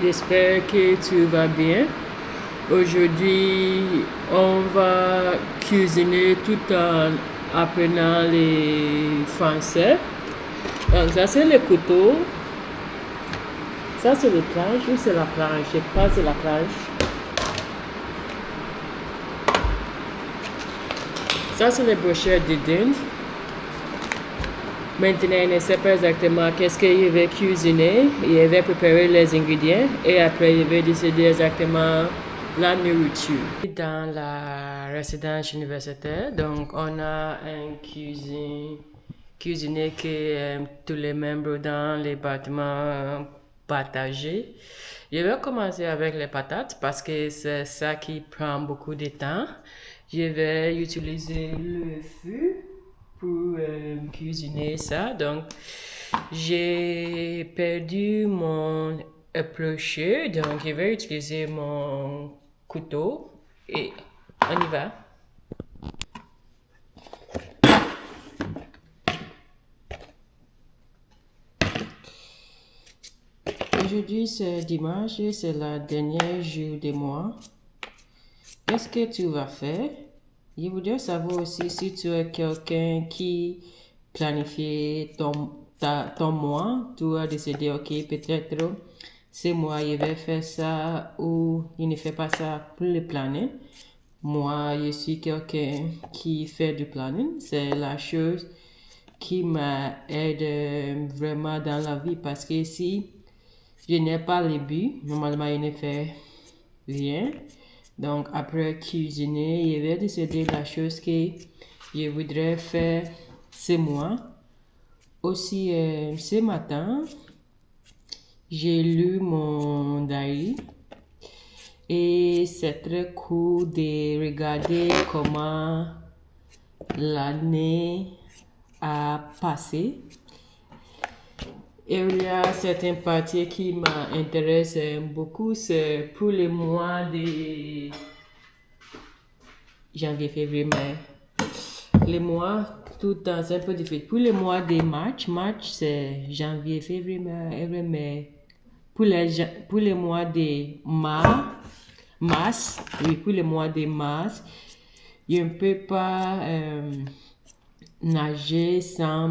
J'espère que tu vas bien. Aujourd'hui, on va cuisiner tout en apprenant les français. Donc, ça, c'est le couteau. Ça, c'est le planche ou c'est la planche? Je pense que c'est la planche. Ça, c'est les brochettes de dinde. Maintenant, je ne sais pas exactement qu'est-ce que je vais cuisiner. Je vais préparer les ingrédients et après, je vais décider exactement la nourriture. Dans la résidence universitaire, donc on a un cuisinier qui aime tous les membres dans les bâtiments partagés. Je vais commencer avec les patates parce que c'est ça qui prend beaucoup de temps. Je vais utiliser le feu pour cuisiner ça. Donc, j'ai perdu mon éplucheur, donc je vais utiliser mon couteau et on y va. Aujourd'hui, c'est dimanche, c'est le dernier jour du mois. Qu'est-ce que tu vas faire? Je voudrais savoir aussi si tu es quelqu'un qui planifie ton mois. Tu as décidé, ok, peut-être ce mois, je vais faire ça ou je ne fais pas ça pour le planning. Moi, je suis quelqu'un qui fait du planning. C'est la chose qui m'aide vraiment dans la vie parce que si je n'ai pas le but, normalement, je ne fais rien. Donc, après cuisiner, je vais décider la chose que je voudrais faire ce mois. Aussi, ce matin, j'ai lu mon diary et c'est très cool de regarder comment l'année a passé. Et il y a certaines parties qui m'intéressent beaucoup, c'est pour le mois de janvier, février, mai. Les mois, tout le temps, c'est un peu difficile. Pour le mois de mars, c'est janvier, février, mai. Pour le mois de mars, oui, pour le mois de mars, je ne peux pas nager sans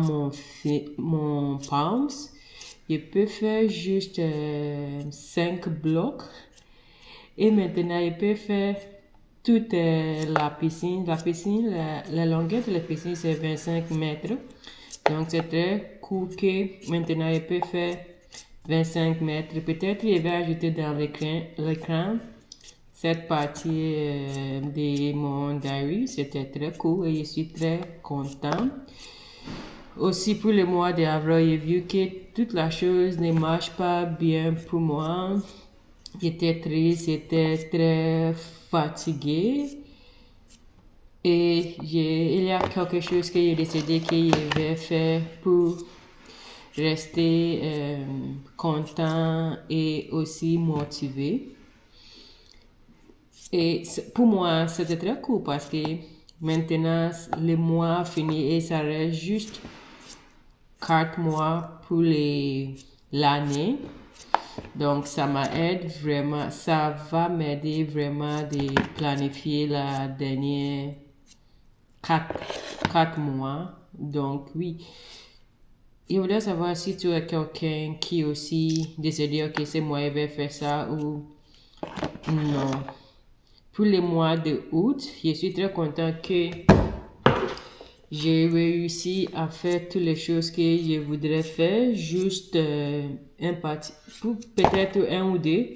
mon palms. Je peux faire juste 5 blocs. Et maintenant, je peux faire toute la piscine. La longueur de la piscine, c'est 25 mètres. Donc, c'est très cool que maintenant, je peux faire 25 mètres. Peut-être je vais ajouter dans l'écran cette partie de mon diary. C'était très cool et je suis très content. Aussi pour le mois d'avril, j'ai vu que toute la chose ne marche pas bien pour moi. J'étais triste, j'étais très fatiguée. Et il y a quelque chose que j'ai décidé que je vais faire pour rester content et aussi motivé. Et pour moi, c'était très cool parce que maintenant, le mois fini et ça reste juste 4 mois pour l'année. Donc, ça m'aide vraiment, ça va m'aider vraiment de planifier la dernière 4 mois. Donc, oui. Je voudrais savoir si tu es quelqu'un qui aussi décide, ok, c'est moi, je vais faire ça ou non. Pour le mois de août, je suis très content que j'ai réussi à faire toutes les choses que je voudrais faire, juste peut-être un ou deux,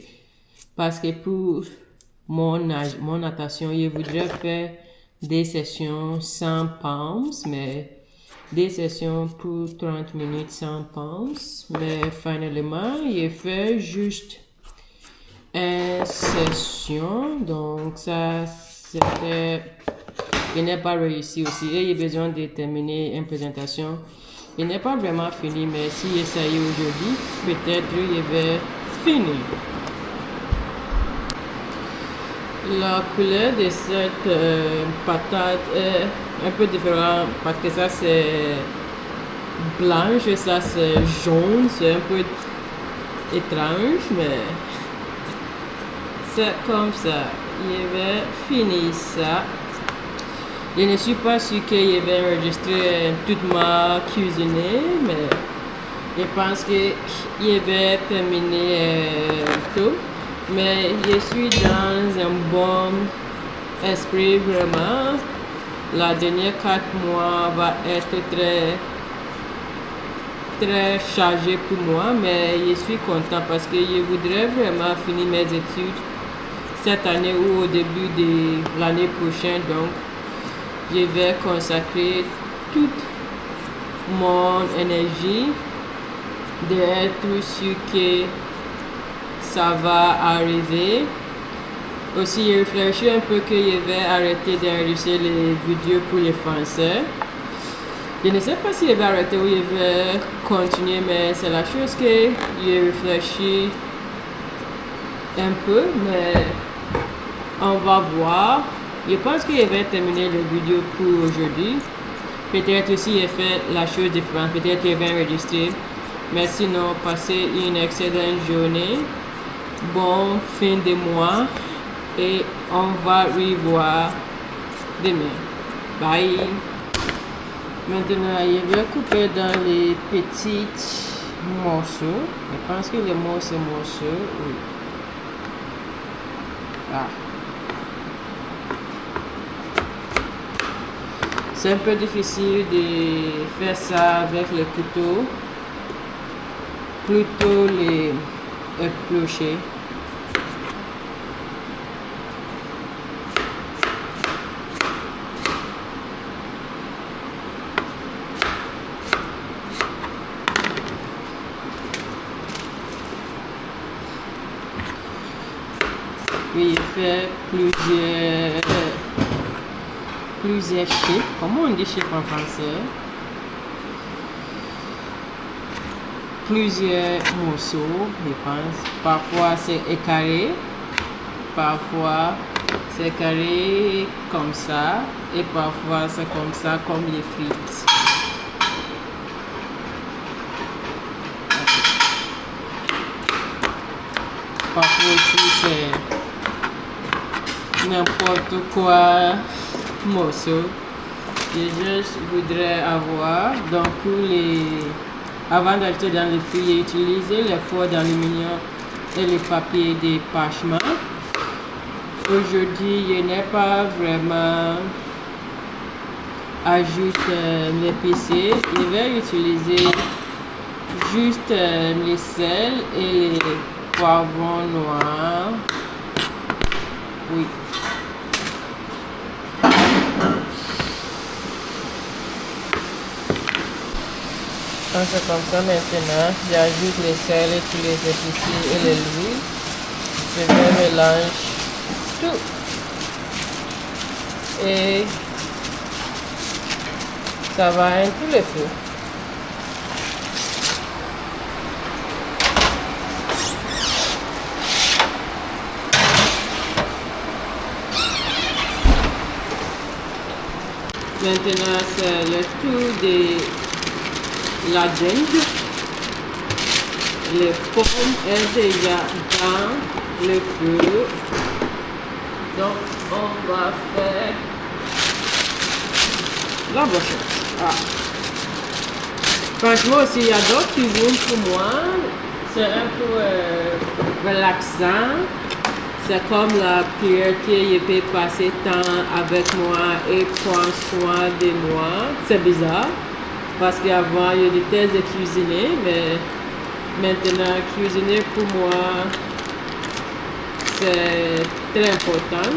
parce que pour mon natation, je voudrais faire des sessions sans pounds, mais des sessions pour 30 minutes sans pounds, mais finalement, je fais juste une session, donc ça, c'était... Je n'ai pas réussi aussi et j'ai besoin de terminer une présentation. Je n'ai pas vraiment fini, mais si j'essaye aujourd'hui, peut-être je vais finir. La couleur de cette patate est un peu différente parce que ça c'est blanche et ça c'est jaune, c'est un peu étrange, mais c'est comme ça. Je vais finir ça. Je ne suis pas sûr que je vais enregistrer toute ma cuisine, mais je pense que je vais terminer tout. Mais je suis dans un bon esprit vraiment. La dernière 4 mois va être très chargé pour moi, mais je suis content parce que je voudrais vraiment finir mes études cette année ou au début de l'année prochaine. Donc, je vais consacrer toute mon énergie d'être sûr que ça va arriver. Aussi, j'ai réfléchi un peu que je vais arrêter d'enregistrer les vidéos pour les Français. Je ne sais pas si je vais arrêter ou je vais continuer, mais c'est la chose que j'ai réfléchi un peu, mais on va voir. Je pense que je vais terminer la vidéo pour aujourd'hui. Peut-être aussi je fait la chose différente, peut-être je vais enregistrer. Mais sinon, passez une excellente journée. Bon fin de mois. Et on va revoir demain. Bye. Maintenant, je vais couper dans les petits morceaux. Je pense que les morceaux, oui. Ah. C'est un peu difficile de faire ça avec le couteau. Plutôt les éplucher. Puis il fait plusieurs chiffres. Comment on dit chiffres en français? Plusieurs morceaux, je pense. Parfois c'est carré, parfois c'est carré comme ça, et parfois c'est comme ça, comme les frites. Parfois aussi c'est n'importe quoi morceau. Je voudrais avoir, donc pour les, avant d'acheter dans les fruits, utiliser les foils d'aluminium et les papiers de parchemin. Aujourd'hui, je n'ai pas vraiment ajouté l'épicé. Je vais utiliser juste les sel et les poivrons noirs. Oui. Quand c'est comme ça maintenant, j'ajoute les sel et tous les épicés et l'huile. Je vais mélanger tout. Et ça va un tout le feu. Maintenant, c'est le tour de la dinde. Les pommes sont déjà dans le feu. Donc, on va faire la brochette. Ah. Franchement, aussi, j'adore cuisiner pour moi. C'est un peu relaxant. C'est comme la prière que je peux passer temps avec moi et prendre soin de moi. C'est bizarre parce qu'avant je détestais de cuisiner, mais maintenant cuisiner pour moi c'est très important.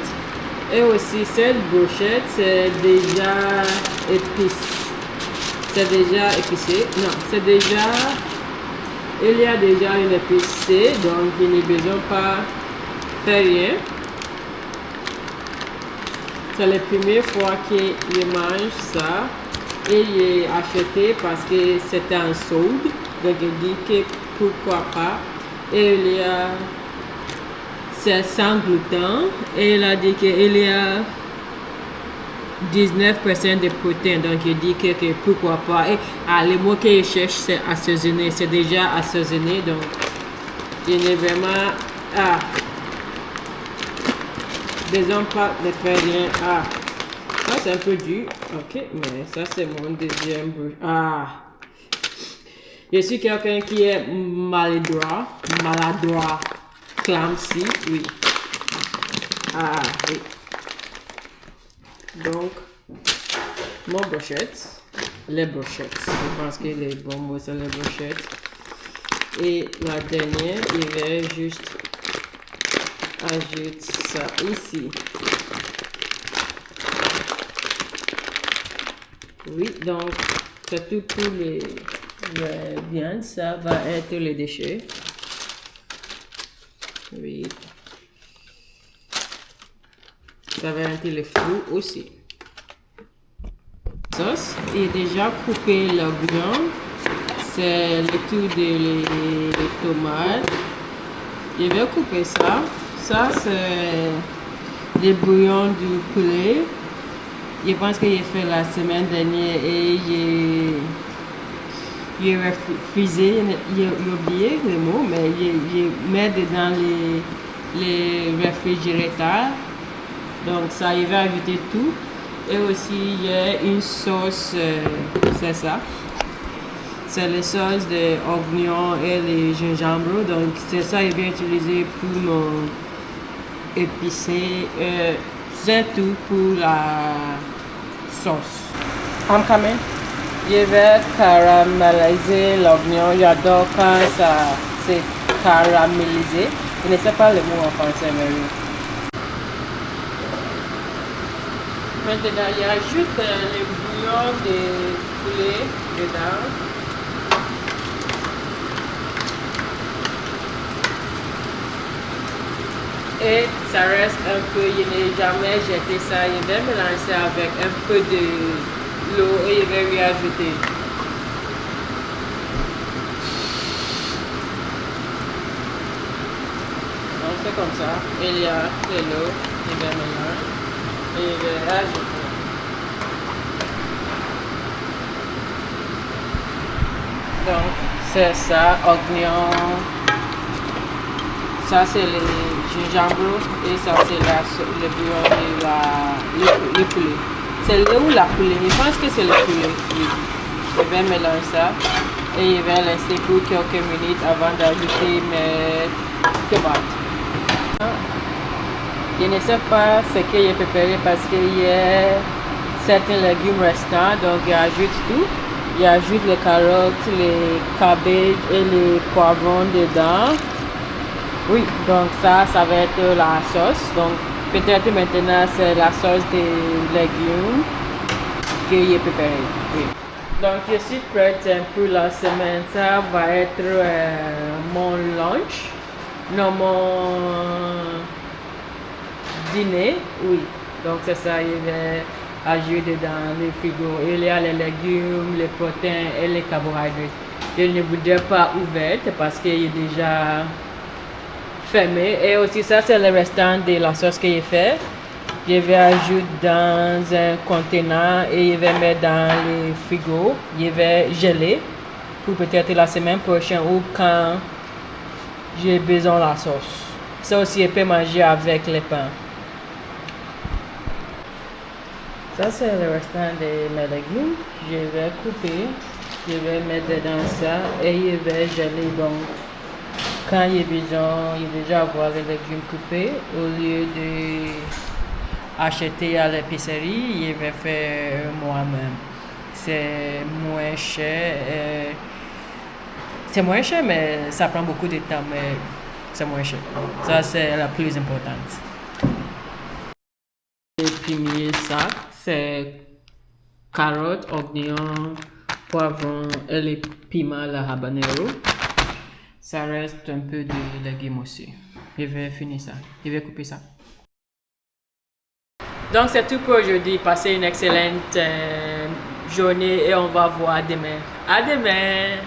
Et aussi cette brochette c'est déjà épicé. C'est déjà épicé. Non, c'est déjà. Il y a déjà une épicé, donc je n'ai besoin pas rien. C'est la première fois que je mange ça et j'ai acheté parce que c'était en solde. Donc je dis que pourquoi pas. Et il y a, c'est sans gluten et il a dit qu'il y a 19% de protéines. Donc je dis que pourquoi pas. Et le mot que je cherche c'est assaisonné. C'est déjà assaisonné. Donc je n'ai vraiment deuxième pâte ne fait rien. Ah, ça c'est un peu dur. Ok, mais ça c'est mon deuxième bruit. Ah, je suis quelqu'un qui est maladroit. Clumsy, oui. Ah, oui. Donc, mon brochette. Les brochettes. Je pense que les bons mots c'est les brochettes. Et la dernière, je vais juste ajouter ça ici. Oui, donc c'est tout pour les viandes. Ça va être les déchets. Oui. Ça va être les fruits aussi. Sauce est déjà coupé le bouillon. C'est le tout des tomates. Je vais couper ça. Ça, c'est le bouillon du poulet. Je pense que j'ai fait la semaine dernière et j'ai refusé, j'ai oublié le mot, mais je mets dedans les réfrigérateurs. Donc ça, je vais ajouter tout. Et aussi, il y a une sauce, c'est ça. C'est la sauce d'oignon et les gingembre. Donc c'est ça que je vais utiliser pour mon épicé. C'est tout pour la sauce. En caméra, je vais caraméliser l'oignon. J'adore quand ça c'est caramélisé. Je ne sais pas le mot en français, mais oui. Maintenant, j'ajoute le bouillon de poulet dedans. Et ça reste un peu, je n'ai jamais jeté ça. Je vais mélanger avec un peu de l'eau et je vais lui ajouter. On fait comme ça. Il y a de l'eau, je vais mélanger et je vais ajouter. Donc, c'est ça, oignon. Ça, c'est le gingembre et ça, c'est le bouillon de le poulet. C'est le ou la poulet? Je pense que c'est le poulet. Oui. Je vais mélanger ça et je vais laisser pour quelques minutes avant d'ajouter mes tomates. Je ne sais pas ce que j'ai préparé parce qu'il y a certains légumes restants, donc j'ajoute tout. J'ajoute les carottes, les cabbages et les poivrons dedans. Oui, donc ça va être la sauce. Donc peut-être maintenant c'est la sauce des légumes que j'ai préparé. Oui. Donc je suis prête pour la semaine. Ça va être mon lunch. Non, mon dîner. Oui. Donc c'est ça, je vais ajouter dans le frigo. Il y a les légumes, les protéines et les carbohydrates. Je ne voudrais pas ouverte parce qu'il est déjà fermé. Et aussi ça c'est le restant de la sauce que j'ai fait. Je vais ajouter dans un conteneur et je vais mettre dans le frigo. Je vais geler pour peut-être la semaine prochaine ou quand j'ai besoin de la sauce. Ça aussi je peux manger avec les pains. Ça c'est le restant de mes légumes. Je vais couper, je vais mettre dans ça et je vais geler. Donc quand il y a besoin, il déjà avoir les légumes coupés au lieu de acheter à l'épicerie, je vais faire moi-même. C'est moins cher. C'est moins cher, mais ça prend beaucoup de temps, mais c'est moins cher. Ça c'est la plus importante. Le premier sac, c'est carottes, oignons, poivrons et les piments, la habanero. Ça reste un peu de légumes aussi. Je vais finir ça. Je vais couper ça. Donc c'est tout pour aujourd'hui. Passez une excellente journée et on va voir demain. À demain!